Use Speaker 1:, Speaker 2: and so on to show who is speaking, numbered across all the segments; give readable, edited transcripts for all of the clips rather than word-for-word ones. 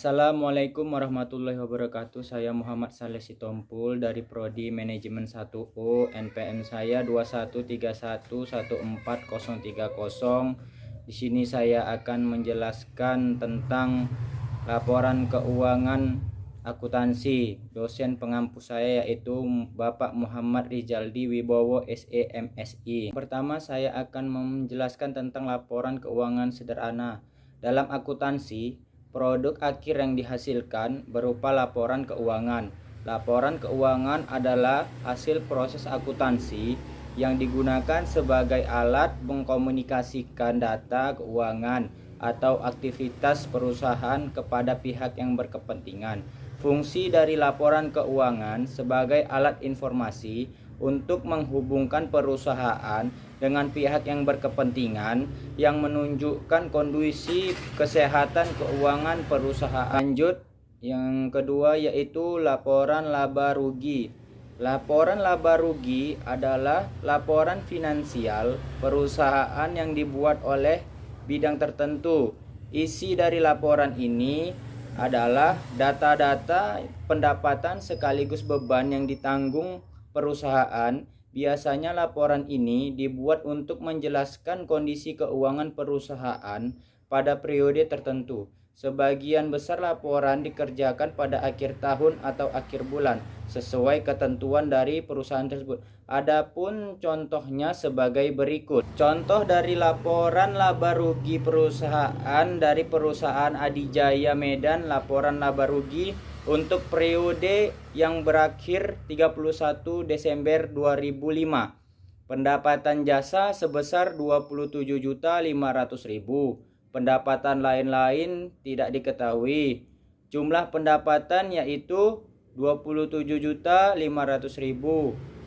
Speaker 1: Assalamualaikum warahmatullahi wabarakatuh. Saya Muhammad Saleh Sitompul dari Prodi Manajemen 1U. NPM saya 213114030. Di sini saya akan menjelaskan tentang laporan keuangan akuntansi. Dosen pengampu saya yaitu Bapak Muhammad Rizaldi Wibowo SEMSI. Pertama, saya akan menjelaskan tentang laporan keuangan sederhana. Dalam akuntansi, produk akhir yang dihasilkan berupa laporan keuangan. Laporan keuangan adalah hasil proses akuntansi yang digunakan sebagai alat mengkomunikasikan data keuangan atau aktivitas perusahaan kepada pihak yang berkepentingan. Fungsi dari laporan keuangan sebagai alat informasi untuk menghubungkan perusahaan dengan pihak yang berkepentingan yang menunjukkan kondisi kesehatan keuangan perusahaan. Lanjut, yang kedua yaitu laporan laba rugi. Laporan laba rugi adalah laporan finansial perusahaan yang dibuat oleh bidang tertentu. Isi dari laporan ini adalah data-data pendapatan sekaligus beban yang ditanggung perusahaan. Biasanya laporan ini dibuat untuk menjelaskan kondisi keuangan perusahaan pada periode tertentu. Sebagian besar laporan dikerjakan pada akhir tahun atau akhir bulan sesuai ketentuan dari perusahaan tersebut. Adapun contohnya sebagai berikut. Contoh dari laporan laba rugi perusahaan dari perusahaan Adijaya Medan, laporan laba rugi untuk periode yang berakhir 31 Desember 2005. Pendapatan jasa sebesar 27.500.000. Pendapatan lain-lain tidak diketahui. Jumlah pendapatan yaitu 27.500.000.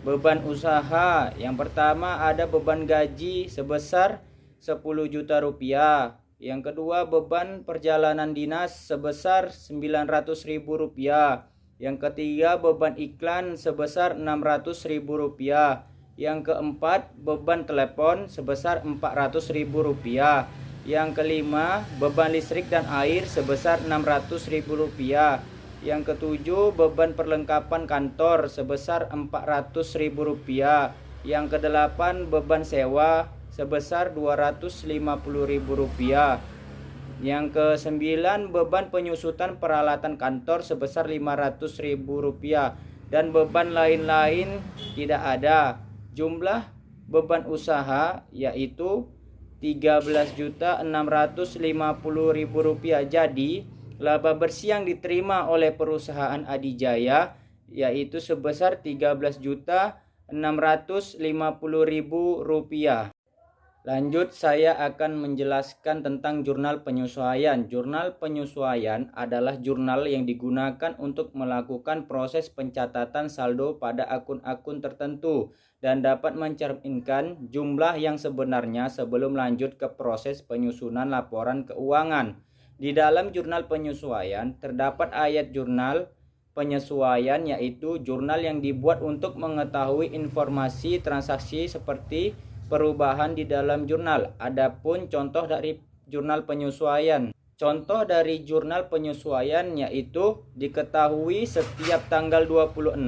Speaker 1: Beban usaha yang pertama ada beban gaji sebesar 10 juta rupiah. Yang kedua beban perjalanan dinas sebesar 900.000 rupiah. Yang ketiga beban iklan sebesar 600.000 rupiah. Yang keempat beban telepon sebesar 400.000 rupiah. Yang kelima beban listrik dan air sebesar 600.000 rupiah. Yang ketujuh beban perlengkapan kantor sebesar 400.000 rupiah. Yang kedelapan beban sewa sebesar 250.000 rupiah. Yang kesembilan beban penyusutan peralatan kantor sebesar 500.000 rupiah. Dan beban lain-lain tidak ada. Jumlah beban usaha yaitu 13.650.000 rupiah. Jadi laba bersih yang diterima oleh perusahaan Adijaya yaitu sebesar 13.650.000 rupiah. Lanjut, saya akan menjelaskan tentang jurnal penyesuaian. Jurnal penyesuaian adalah jurnal yang digunakan untuk melakukan proses pencatatan saldo pada akun-akun tertentu dan dapat mencerminkan jumlah yang sebenarnya sebelum lanjut ke proses penyusunan laporan keuangan. Di dalam jurnal penyesuaian terdapat ayat jurnal penyesuaian yaitu jurnal yang dibuat untuk mengetahui informasi transaksi seperti perubahan di dalam jurnal. Adapun contoh dari jurnal penyesuaian. Contoh dari jurnal penyesuaian yaitu diketahui setiap tanggal 26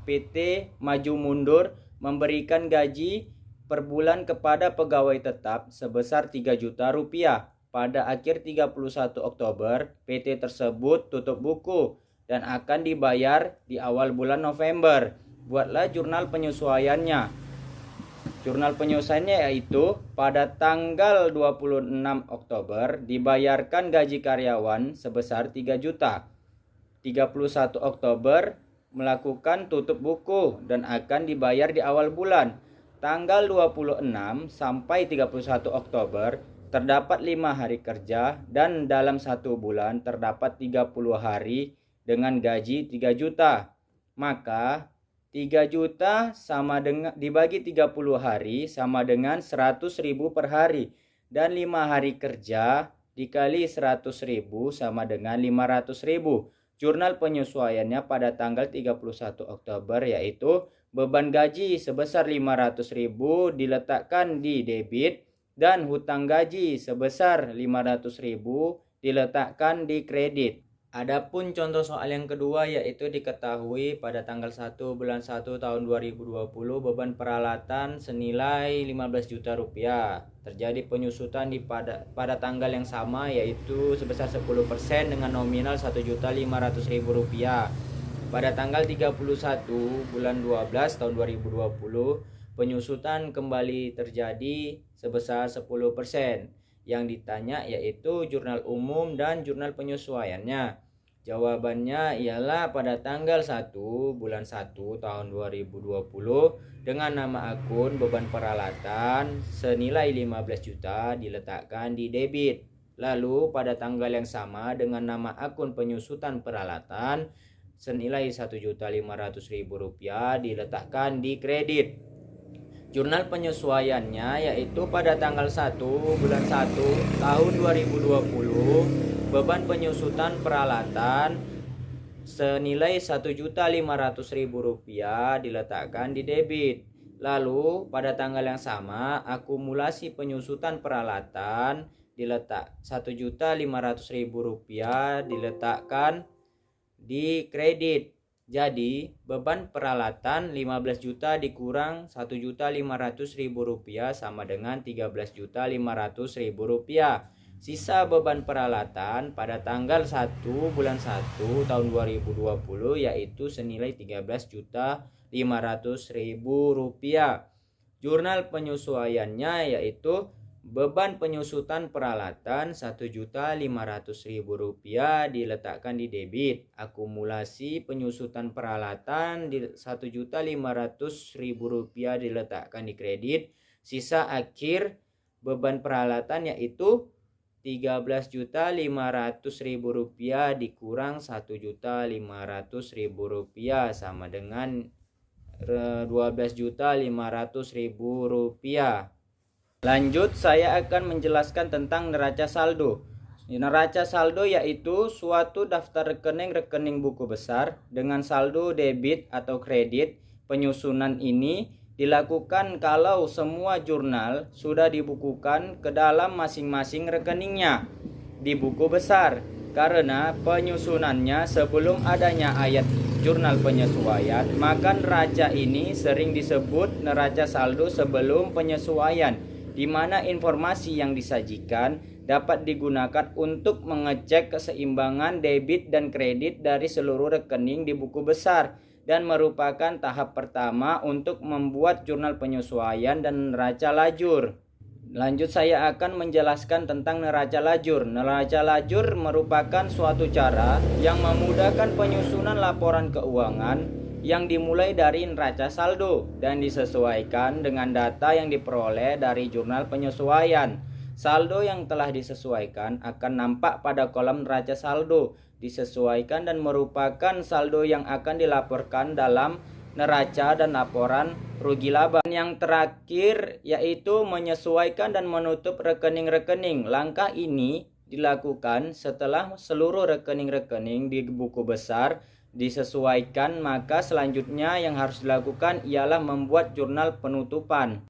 Speaker 1: PT Maju Mundur memberikan gaji per bulan kepada pegawai tetap sebesar 3 juta rupiah. Pada akhir 31 Oktober, PT tersebut tutup buku dan akan dibayar di awal bulan November. Buatlah jurnal penyesuaiannya. Jurnal penyesuaiannya yaitu pada tanggal 26 Oktober dibayarkan gaji karyawan sebesar 3 juta. 31 Oktober melakukan tutup buku dan akan dibayar di awal bulan. Tanggal 26 sampai 31 Oktober terdapat 5 hari kerja dan dalam 1 bulan terdapat 30 hari dengan gaji 3 juta. Maka 3 juta sama dengan dibagi 30 hari sama dengan 100.000 per hari. Dan 5 hari kerja dikali 100.000 sama dengan 500.000. Jurnal penyesuaiannya pada tanggal 31 Oktober yaitu beban gaji sebesar 500.000 diletakkan di debit dan hutang gaji sebesar 500.000 diletakkan di kredit. Adapun contoh soal yang kedua yaitu diketahui pada tanggal 1 bulan 1 tahun 2020 beban peralatan senilai 15 juta rupiah. Terjadi penyusutan pada tanggal yang sama yaitu sebesar 10% dengan nominal 1.500.000 rupiah. Pada tanggal 31 bulan 12 tahun 2020 penyusutan kembali terjadi sebesar 10%. Yang ditanya yaitu jurnal umum dan jurnal penyesuaiannya. Jawabannya ialah pada tanggal 1 bulan 1 tahun 2020 dengan nama akun beban peralatan senilai 15 juta diletakkan di debit. Lalu pada tanggal yang sama dengan nama akun penyusutan peralatan senilai 1.500.000 rupiah diletakkan di kredit. Jurnal penyesuaiannya yaitu pada tanggal 1 bulan 1 tahun 2020 beban penyusutan peralatan senilai 1.500.000 rupiah diletakkan di debit. Lalu pada tanggal yang sama akumulasi penyusutan peralatan diletak 1.500.000 rupiah diletakkan di kredit. Jadi beban peralatan 15 juta dikurang 1.500.000 rupiah sama dengan 13.500.000 rupiah. Sisa beban peralatan pada tanggal 1 bulan 1 tahun 2020 yaitu senilai 13.500.000 rupiah. Jurnal penyesuaiannya yaitu beban penyusutan peralatan 1.500.000 rupiah diletakkan di debit. Akumulasi penyusutan peralatan 1.500.000 rupiah diletakkan di kredit. Sisa akhir beban peralatan yaitu 13.500.000 rupiah dikurang 1.500.000 rupiah sama dengan 12.500.000 rupiah. Lanjut, saya akan menjelaskan tentang neraca saldo. Neraca saldo yaitu suatu daftar rekening buku besar dengan saldo debit atau kredit. Penyusunan ini dilakukan kalau semua jurnal sudah dibukukan ke dalam masing-masing rekeningnya di buku besar. Karena penyusunannya sebelum adanya ayat jurnal penyesuaian, maka neraca ini sering disebut neraca saldo sebelum penyesuaian, di mana informasi yang disajikan dapat digunakan untuk mengecek keseimbangan debit dan kredit dari seluruh rekening di buku besar dan merupakan tahap pertama untuk membuat jurnal penyesuaian dan neraca lajur. Lanjut, saya akan menjelaskan tentang neraca lajur. Neraca lajur merupakan suatu cara yang memudahkan penyusunan laporan keuangan yang dimulai dari neraca saldo dan disesuaikan dengan data yang diperoleh dari jurnal penyesuaian. Saldo yang telah disesuaikan akan nampak pada kolom neraca saldo disesuaikan dan merupakan saldo yang akan dilaporkan dalam neraca dan laporan rugi laba. Yang terakhir yaitu menyesuaikan dan menutup rekening-rekening. Langkah ini dilakukan setelah seluruh rekening-rekening di buku besar disesuaikan, maka selanjutnya yang harus dilakukan ialah membuat jurnal penutupan.